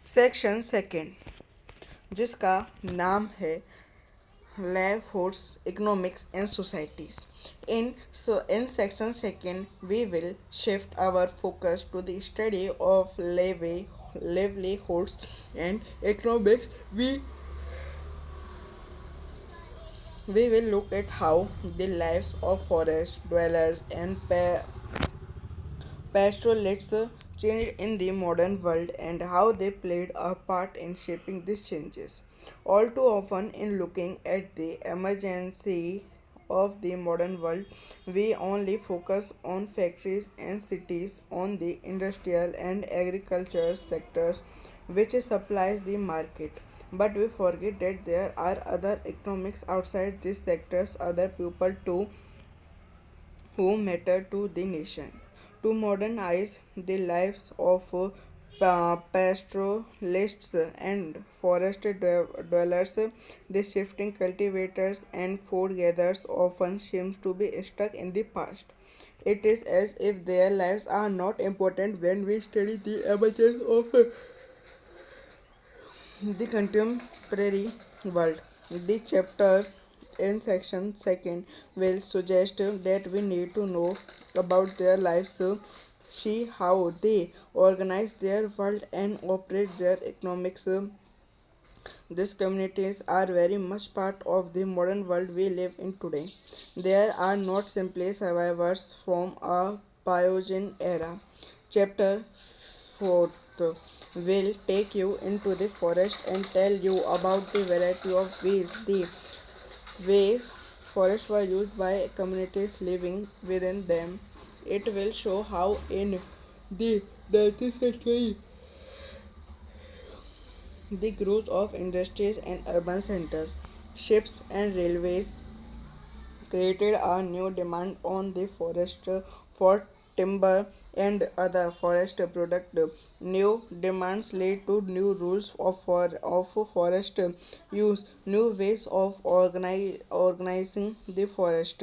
Section second, जिसका नाम है livelihoods, economics and societies. In section second, we will shift our focus to the study of livelihoods and economics. We will look at how the lives of forest dwellers and pastoralists changed in the modern world and how they played a part in shaping these changes. All too often, in looking at the emergency of the modern world, we only focus on factories and cities, on the industrial and agriculture sectors which supplies the market. But we forget that there are other economics outside these sectors, other people too who matter to the nation. To modernize the lives of pastoralists and forest dwellers, the shifting cultivators and food gatherers often seems to be stuck in the past. It is as if their lives are not important when we study the emergence of the contemporary world. The chapter in section second will suggest that we need to know about their lives, see how they organize their world and operate their economics. These communities are very much part of the modern world we live in today. They are not simply survivors from a Pioneer era. Chapter 4 will take you into the forest and tell you about the variety of ways the ways forests were used by communities living within them. It will show how in the 19th century the growth of industries and urban centers, ships and railways created a new demand on the forest for timber and other forest products. New demands lead to new rules of forest use, new ways of organizing the forest.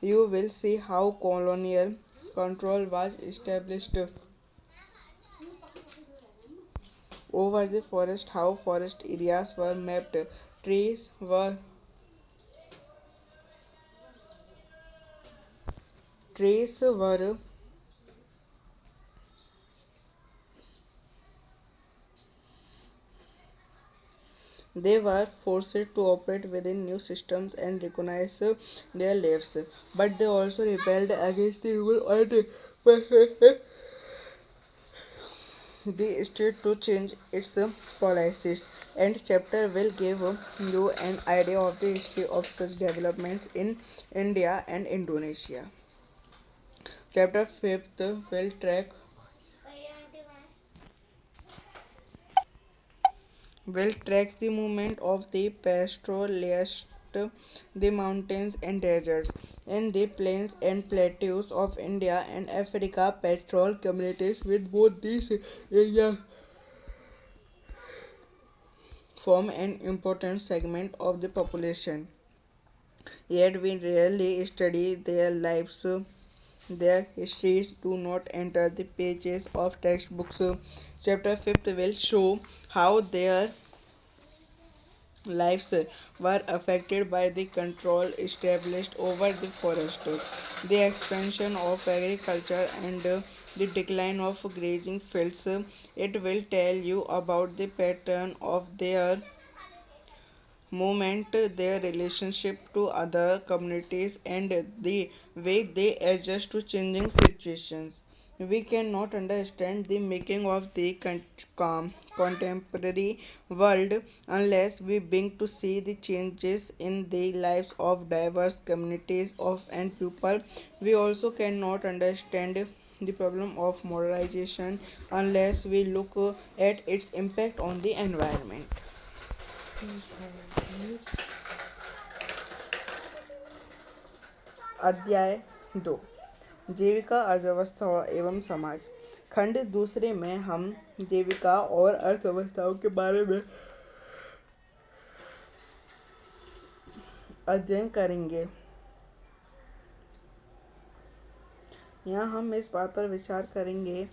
You will see how colonial control was established over the forest, how forest areas were mapped, trees were trees were They were forced to operate within new systems and recognize their lives, but they also rebelled against the rule and the state to change its policies. And chapter will give you an idea of the history of such developments in India and Indonesia. Chapter 5th will track the movement of the pastoralists, the mountains and deserts, in the plains and plateaus of India and Africa. Pastoral communities with both these areas form an important segment of the population. Yet we rarely study their lives. Their histories do not enter the pages of textbooks. Chapter 5th will show how their lives were affected by the control established over the forest, the expansion of agriculture, and the decline of grazing fields. It will tell you about the pattern of their movement, their relationship to other communities, and the way they adjust to changing situations. We cannot understand the making of the contemporary world unless we begin to see the changes in the lives of diverse communities of and people. We also cannot understand the problem of modernization unless we look at its impact on the environment. अध्याय 2, जीविका अर्थव्यवस्था एवं समाज। खंड दूसरे में हम जीविका और अर्थव्यवस्थाओं के बारे में अध्ययन करेंगे। यहाँ हम इस बात पर विचार करेंगे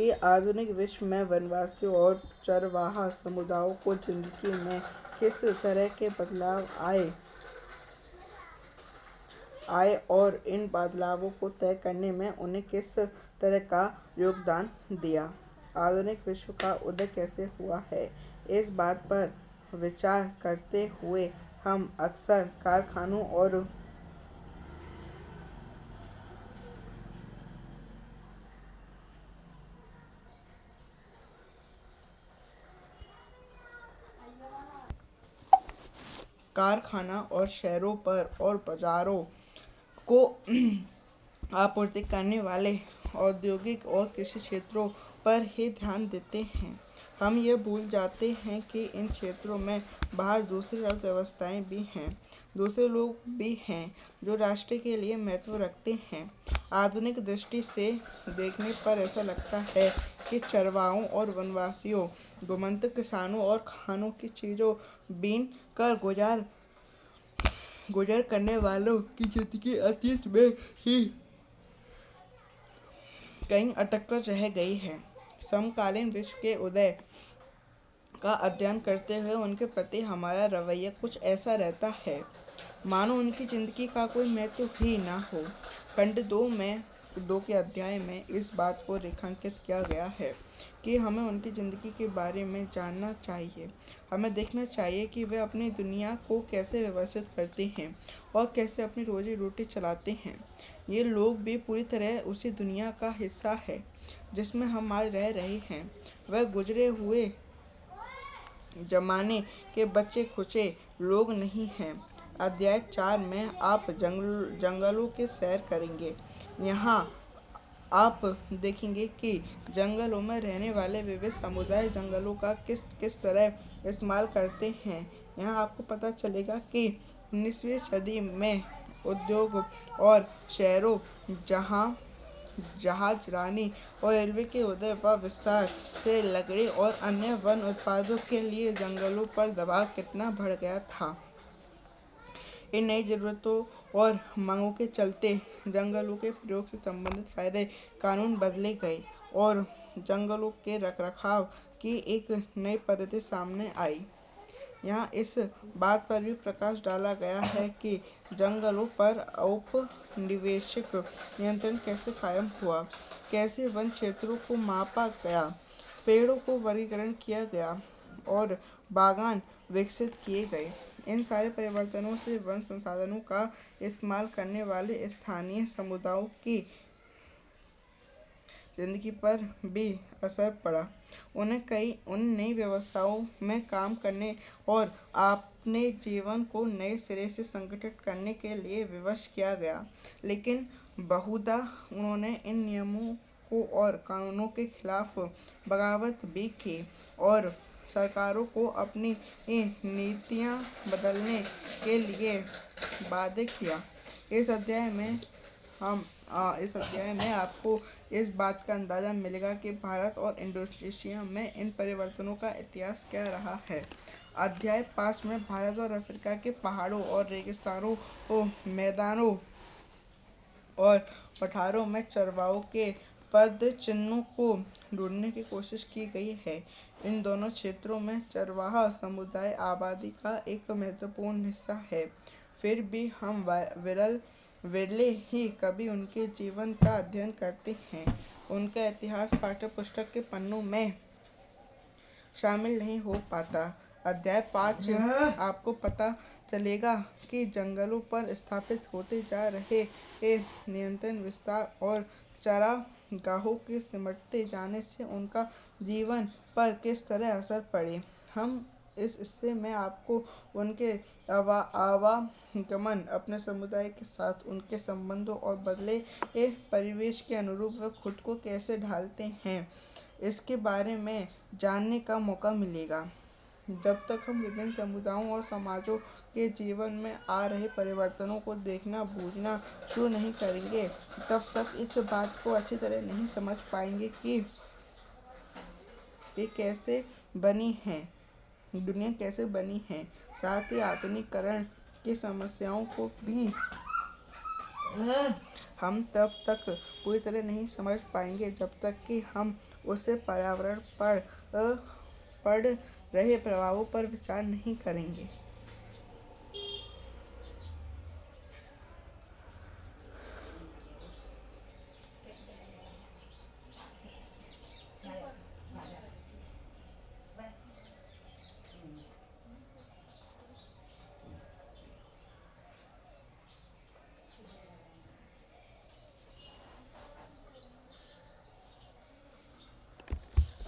कि आधुनिक विश्व में वनवासियों और चरवाहा समुदायों को जिंदगी में किस तरह के बदलाव आए और इन बदलावों को तय करने में उन्हें किस तरह का योगदान दिया। आधुनिक विश्व का उदय कैसे हुआ है, इस बात पर विचार करते हुए हम अक्सर कारखाना और शहरों पर और बाजारों को आपूर्ति करने वाले औद्योगिक और कृषि क्षेत्रों पर ही ध्यान देते हैं। हम ये भूल जाते हैं कि इन क्षेत्रों में बाहर दूसरी अर्थव्यवस्थाएं भी हैं, दूसरे लोग भी हैं जो राष्ट्र के लिए महत्व रखते हैं। आधुनिक दृष्टि से देखने पर ऐसा लगता है कि चरवाहों और वनवासियों, गोमंतक किसानों और खानों की चीज़ों बीन कर गुजर करने वालों की जिंदगी अतीत में ही कहीं अटक कर रह गई है। समकालीन विश्व के उदय का अध्ययन करते हुए उनके प्रति हमारा रवैया कुछ ऐसा रहता है मानो उनकी जिंदगी का कोई महत्व ही ना हो। खंड 2 के अध्याय में इस बात को रेखांकित किया गया है कि हमें उनकी ज़िंदगी के बारे में जानना चाहिए। हमें देखना चाहिए कि वे अपनी दुनिया को कैसे व्यवस्थित करते हैं और कैसे अपनी रोजी रोटी चलाते हैं। ये लोग भी पूरी तरह उसी दुनिया का हिस्सा है जिसमें हम आज रह रहे हैं। वह गुजरे हुए जमाने के बच्चे खुचे लोग नहीं हैं। अध्याय 4 में आप जंगलों की सैर करेंगे। यहाँ आप देखेंगे कि जंगलों में रहने वाले विविध समुदाय जंगलों का किस तरह इस्तेमाल करते हैं। यहाँ आपको पता चलेगा कि 19वीं सदी में उद्योग और शहरों जहाज रानी और रेलवे के उदय व विस्तार से लकड़ी और अन्य वन उत्पादों के लिए जंगलों पर दबाव कितना बढ़ गया था। इन नई ज़रूरतों और मांगों के चलते जंगलों के प्रयोग से संबंधित फ़ायदे कानून बदले गए और जंगलों के रखरखाव की एक नई पद्धति सामने आई। यहाँ इस बात पर भी प्रकाश डाला गया है कि जंगलों पर औपनिवेशिक नियंत्रण कैसे कायम हुआ, कैसे वन क्षेत्रों को मापा गया, पेड़ों को वर्गीकरण किया गया और बागान विकसित किए गए। इन सारे परिवर्तनों से वन संसाधनों का इस्तेमाल करने वाले स्थानीय समुदायों की जिंदगी पर भी असर पड़ा। उन नई व्यवस्थाओं में काम करने और अपने जीवन को नए सिरे से संगठित करने के लिए विवश किया गया, लेकिन बहुधा उन्होंने इन नियमों को और कानूनों के खिलाफ बगावत भी की और सरकारों को अपनी नीतियां बदलने के लिए बाध्य किया। इस अध्याय में आपको इस बात का अंदाज़ा मिलेगा कि भारत और इंडोनेशिया में इन परिवर्तनों का इतिहास क्या रहा है। अध्याय 5 में भारत और अफ्रीका के पहाड़ों और रेगिस्तानों, मैदानों और पठारों में चरवाहों के पदचिह्नों को ढूंढने की कोशिश की गई है। इन दोनों क्षेत्रों में चरवाहा समुदाय आबादी का एक महत्वपूर्ण हिस्सा है। फिर भी हम विरले ही कभी उनके जीवन का अध्ययन करते हैं। उनका इतिहास पाठ्यपुस्तक के पन्नों में शामिल नहीं हो पाता। अध्याय 5 आपको पता चलेगा कि जंगलों पर स्थापित होते जा रहे नियंत्रण, विस्तार और चारागाहों के सिमटते जाने से उनका जीवन पर किस तरह असर पड़े। हम इस हिस्से में आपको उनके आवागमन, अपने समुदाय के साथ उनके संबंधों और बदले परिवेश के अनुरूप वे खुद को कैसे ढालते हैं, इसके बारे में जानने का मौका मिलेगा। जब तक हम विभिन्न समुदायों और समाजों के जीवन में आ रहे परिवर्तनों को देखना बूझना शुरू नहीं करेंगे, तब तक इस बात को अच्छी तरह नहीं समझ पाएंगे कि ये कैसे बनी है, दुनिया कैसे बनी है। साथ ही आधुनिकीकरण की समस्याओं को भी हम तब तक पूरी तरह नहीं समझ पाएंगे जब तक कि हम उसे पर्यावरण पर पड़ रहे प्रभावों पर विचार नहीं करेंगे।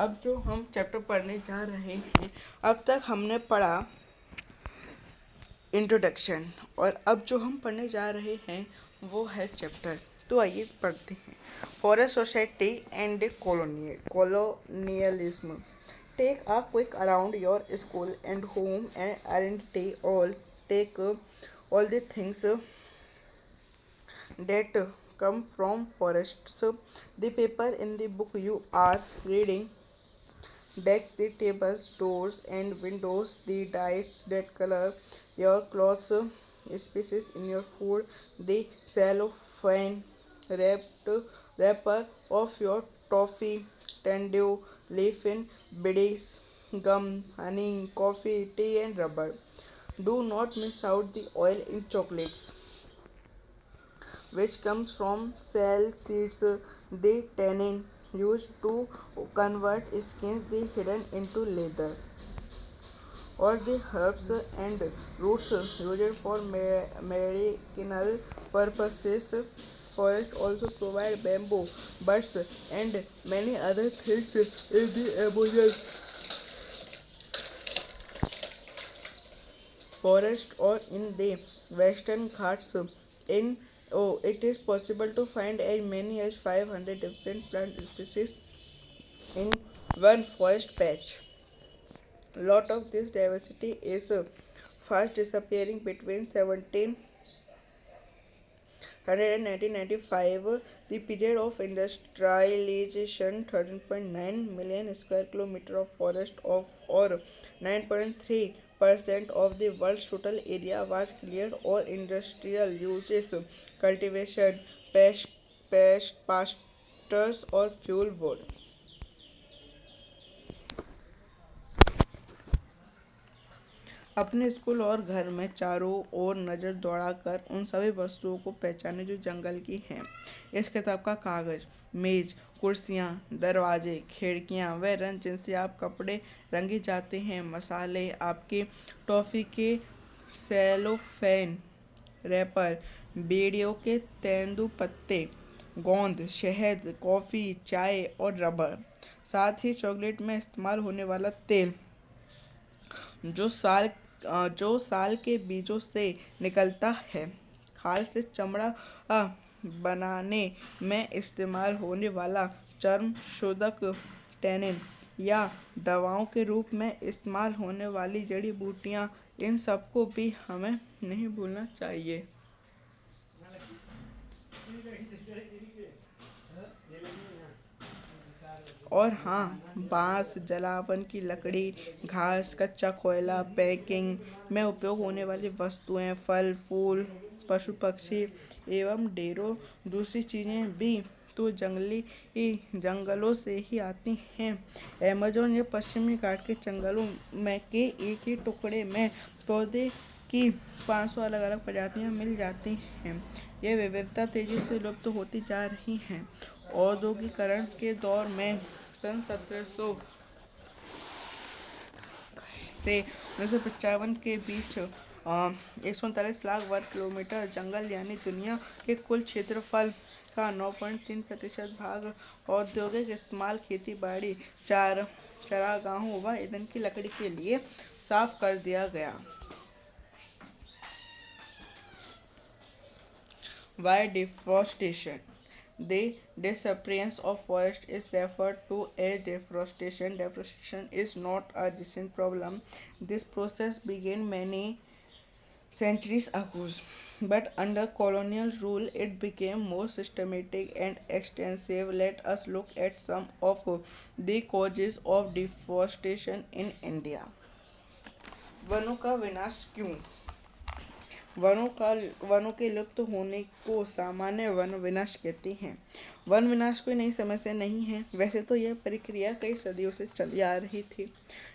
अब जो हम चैप्टर पढ़ने जा रहे हैं, अब तक हमने पढ़ा इंट्रोडक्शन, और अब जो हम पढ़ने जा रहे हैं वो है चैप्टर। तो आइए पढ़ते हैं। Forest society and colonialism. Take a quick around your school and home and identity. All the things that come from forests. The paper in the book you are reading, decks, the tables, doors, and windows, the dyes that color your clothes, species in your food, the cellophane wrapped wrapper of your toffee, tendu, leaf in biddies, gum, honey, coffee, tea, and rubber. Do not miss out the oil in chocolates, which comes from cell seeds, the tannin used to convert skins the hidden into leather, or the herbs and roots used for medicinal purposes. Forests also provide bamboo, buds, and many other things in the Amazon forest or in the western Ghats. In it is possible to find as many as 500 different plant species in one forest patch. Lot of this diversity is fast disappearing. Between 1700 and 1995, the period of industrialization, 13.9 million square kilometer of forest of or 9.3% of the world's total area was cleared or industrial uses, cultivation, pastures or fuel wood. अपने school और घर में चारों ओर नज़र दौड़ाकर उन सभी वस्तुओं को पहचानें जो जंगल की हैं। इस किताब का कागज़, मेज, कुर्सियाँ, दरवाजे, खिड़कियाँ, वह रंग जिनसे आप कपड़े रंगे जाते हैं, मसाले, आपके टॉफ़ी के सेलोफेन रैपर, बेड़ियों के तेंदुपत्ते, गोंद, शहद, कॉफ़ी, चाय और रबर, साथ ही चॉकलेट में इस्तेमाल होने वाला तेल, जो साल जो साल के बीजों से निकलता है, खाल से चमड़ा बनाने में इस्तेमाल होने वाला चर्म शोधक टैनिन, या दवाओं के रूप में इस्तेमाल होने वाली जड़ी बूटियाँ, इन सबको भी हमें नहीं भूलना चाहिए। और हाँ, बांस, जलावन की लकड़ी, घास, कच्चा कोयला, पैकिंग में उपयोग होने वाली वस्तुएं, फल, फूल, पशु पक्षी एवं ढेरों दूसरी चीज़ें भी तो जंगलों से ही आती हैं। अमेज़न या पश्चिमी घाट के जंगलों में के एक ही टुकड़े में पौधे की 500 अलग अलग प्रजातियां मिल जाती हैं। यह विविधता तेजी से लुप्त होती जा रही है। औद्योगिकरण के दौर में सन 1700 से 1955 के बीच 139 लाख वर्ग किलोमीटर जंगल यानी दुनिया के कुल क्षेत्रफल का 9.3% भाग औद्योगिक इस्तेमाल, खेती बाड़ी, चरागाहों व ईंधन की लकड़ी के लिए साफ कर दिया गया। Why deforestation? The disappearance of forest is referred to as deforestation. Deforestation is not a recent problem. This process began many centuries ago, but under colonial rule it became more systematic and extensive. Let us look at some of the causes of deforestation in India. वनों का विनाश क्यों? वनों का वनों के लुप्त होने को सामान्य वन विनाश कहते हैं। वन विनाश कोई नई समस्या नहीं है। वैसे तो यह प्रक्रिया कई सदियों से चली आ रही थी,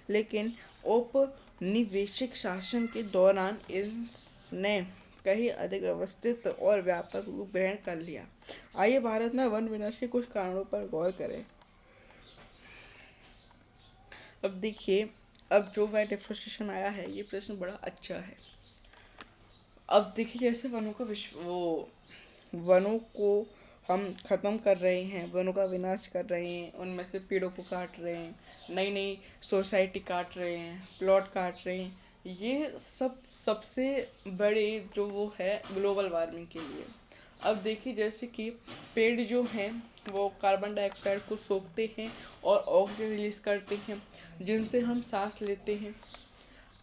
लेकिन औपनिवेशिक शासन के दौरान इसने कहीं अधिक व्यवस्थित और व्यापक रूप ग्रहण कर लिया। आइए भारत में वन विनाश के कुछ कारणों पर गौर करें। अब देखिए, अब जो वाइट डिफोरेस्टेशन आया है, ये प्रश्न बड़ा अच्छा है। अब देखिए, जैसे वनों को हम खत्म कर रहे हैं, वनों का विनाश कर रहे हैं, उनमें से पेड़ों को काट रहे हैं, नई नई सोसाइटी काट रहे हैं, प्लॉट काट रहे हैं। ये सब सबसे बड़े जो वो है ग्लोबल वार्मिंग के लिए। अब देखिए, जैसे कि पेड़ जो हैं वो कार्बन डाइऑक्साइड को सोखते हैं और ऑक्सीजन रिलीज करते हैं, जिनसे हम सांस लेते हैं।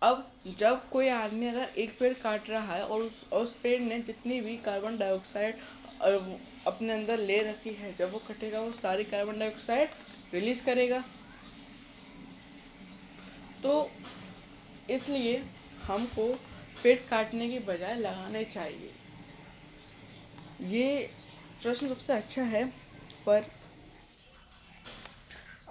अब जब कोई आदमी अगर एक पेड़ काट रहा है और उस पेड़ ने जितनी भी कार्बन डाइऑक्साइड अपने अंदर ले रखी है, जब वो कटेगा वो सारी कार्बन डाइऑक्साइड रिलीज करेगा। तो इसलिए हमको पेड़ काटने की बजाय लगाने चाहिए। ये प्रश्न सबसे अच्छा है। पर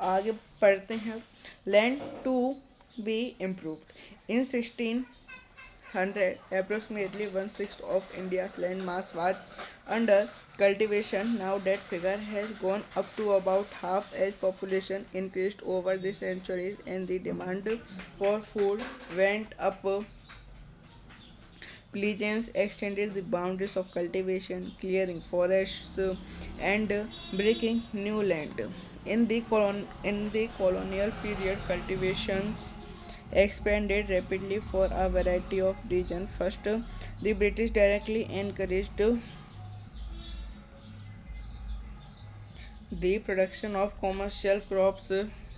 आगे पढ़ते हैं। Land to be improved in 1600, approximately one-sixth of India's land mass was under cultivation. Now that figure has gone up to about half as population increased over the centuries and the demand for food went up. Pleasance extended the boundaries of cultivation, clearing forests and breaking new land. In the colonial period, cultivations expanded rapidly for a variety of reasons. First, the British directly encouraged the production of commercial crops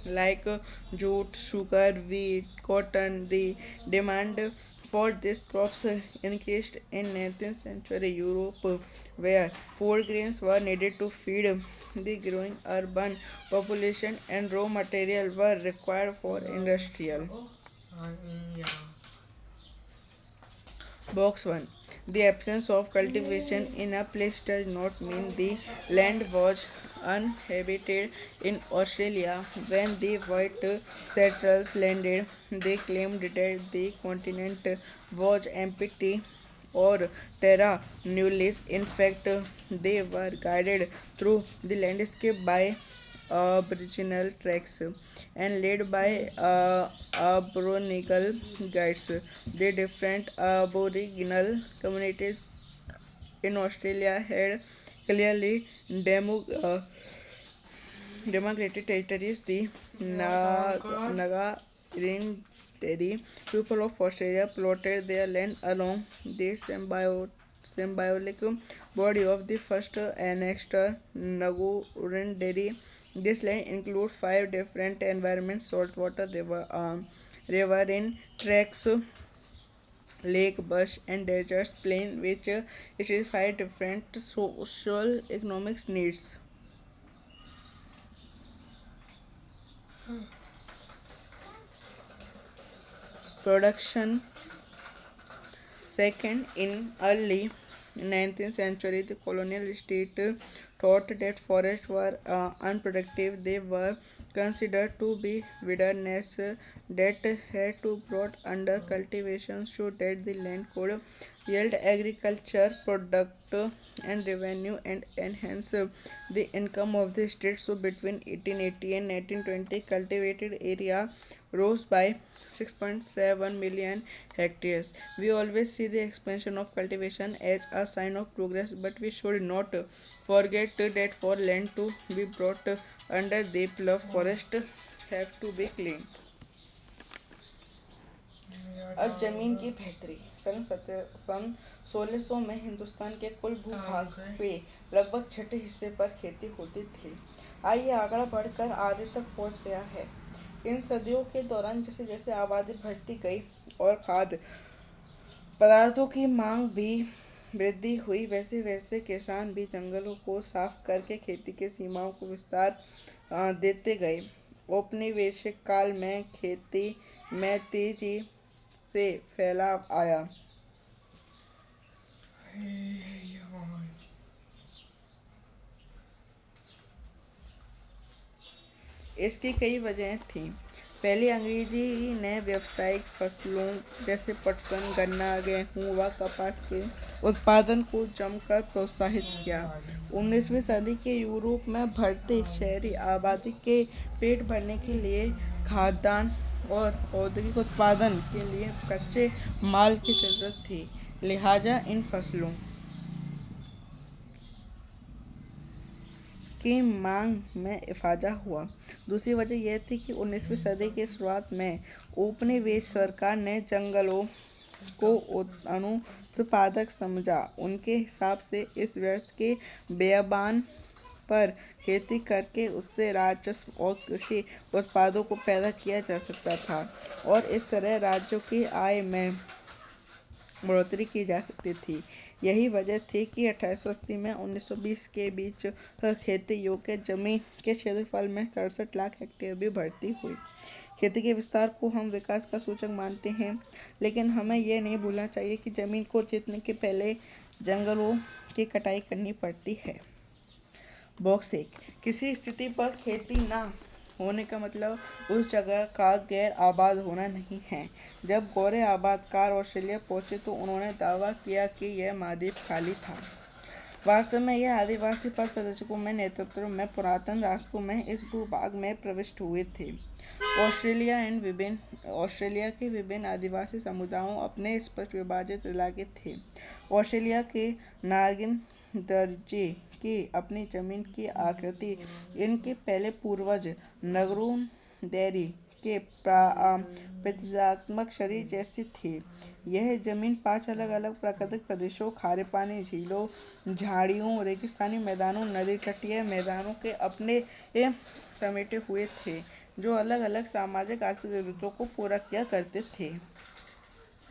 like jute, sugar, wheat, cotton. The demand for these crops increased in 19th century Europe, where food grains were needed to feed the growing urban population and raw material were required for industrial. Box 1. The absence of cultivation in a place does not mean the land was uninhabited. In Australia, when the white settlers landed, they claimed that the continent was empty or terra nullius. In fact, they were guided through the landscape by Aboriginal tracks and led by Aboriginal guides. The different Aboriginal communities in Australia had clearly demarcated territories. The Naga people of Australia plotted their land along the symbolic body of the first annexed Ngurunderi. This land includes five different environments: saltwater riverine tracks, lake, bush, and deserts plain, which it is five different social economic needs. Production. Second, in early 19th century, the colonial state thought that forests were unproductive. They were considered to be wilderness that had to brought under cultivation so that the land could yield agriculture product and revenue and enhance the income of the state. So between 1880 and 1920, cultivated area rose by 6.7 million hectares. We always see the expansion of cultivation as a sign of progress, but we should not forget that for land to be brought under the plough, forest have to be cleaned. अब जमीन की बेहतरी। सन 1600 में हिंदुस्तान के कुल भूभाग पे लगभग छठे हिस्से पर खेती होती थी। आइए आंकड़ा बढ़कर आधे तक पहुंच गया है। इन सदियों के दौरान जैसे जैसे आबादी बढ़ती गई और खाद्य पदार्थों की मांग भी वृद्धि हुई, वैसे वैसे किसान भी जंगलों को साफ करके खेती की सीमाओं को विस्तार देते गए। औपनिवेशिक काल में खेती में तेजी से फैलाव आया। इसकी कई वजहें थीं। पहले अंग्रेजी ने व्यावसायिक फसलों जैसे पटसन, गन्ना, गेहूं व कपास के उत्पादन को जमकर प्रोत्साहित किया। 19वीं सदी के यूरोप में बढ़ती शहरी आबादी के पेट भरने के लिए खाद्यान्न और औद्योगिक उत्पादन के लिए कच्चे माल की जरूरत थी। लिहाजा इन फसलों की मांग में इजाफा हुआ। दूसरी वजह यह थी कि 19वीं सदी की शुरुआत में उपनिवेश सरकार ने जंगलों को अनुत्पादक समझा। उनके हिसाब से इस व्यर्थ के बेयाबान पर खेती करके उससे राजस्व और कृषि उत्पादों को पैदा किया जा सकता था और इस तरह राज्यों की आय में बढ़ोतरी की जा सकती थी। यही वजह थी कि 1880 में 1920 के बीच खेती योग्य जमीन के क्षेत्रफल में 67 लाख हेक्टेयर भी बढ़ती हुई। खेती के विस्तार को हम विकास का सूचक मानते हैं, लेकिन हमें यह नहीं भूलना चाहिए कि जमीन को जीतने के पहले जंगलों की कटाई करनी पड़ती है। बॉक्स 1 किसी स्थिति पर खेती न होने का मतलब उस जगह का गैर आबाद होना नहीं है। जब गोरे आबादकार ऑस्ट्रेलिया पहुंचे तो उन्होंने दावा किया कि यह महाद्वीप खाली था। वास्तव में यह आदिवासी पद प्रदर्शकों में नेतृत्व में पुरातन राष्ट्रों में इस भूभाग में प्रविष्ट हुए थे। ऑस्ट्रेलिया के विभिन्न आदिवासी समुदायों अपने स्पष्ट विभाजित इलाके थे। ऑस्ट्रेलिया के नारंगी दर्जे की अपनी जमीन की आकृति इनके पहले पूर्वज नगरों-डेरी के प्रतीकात्मक शरीर जैसी थी। यह जमीन 5 अलग-अलग प्राकृतिक प्रदेशों, खारे पानी, झीलों, झाड़ियों, रेगिस्तानी मैदानों, नदी तटीय मैदानों के अपने समेटे हुए थे, जो अलग-अलग सामाजिक आर्थिक जरूरतों को पूरा किया करते थे।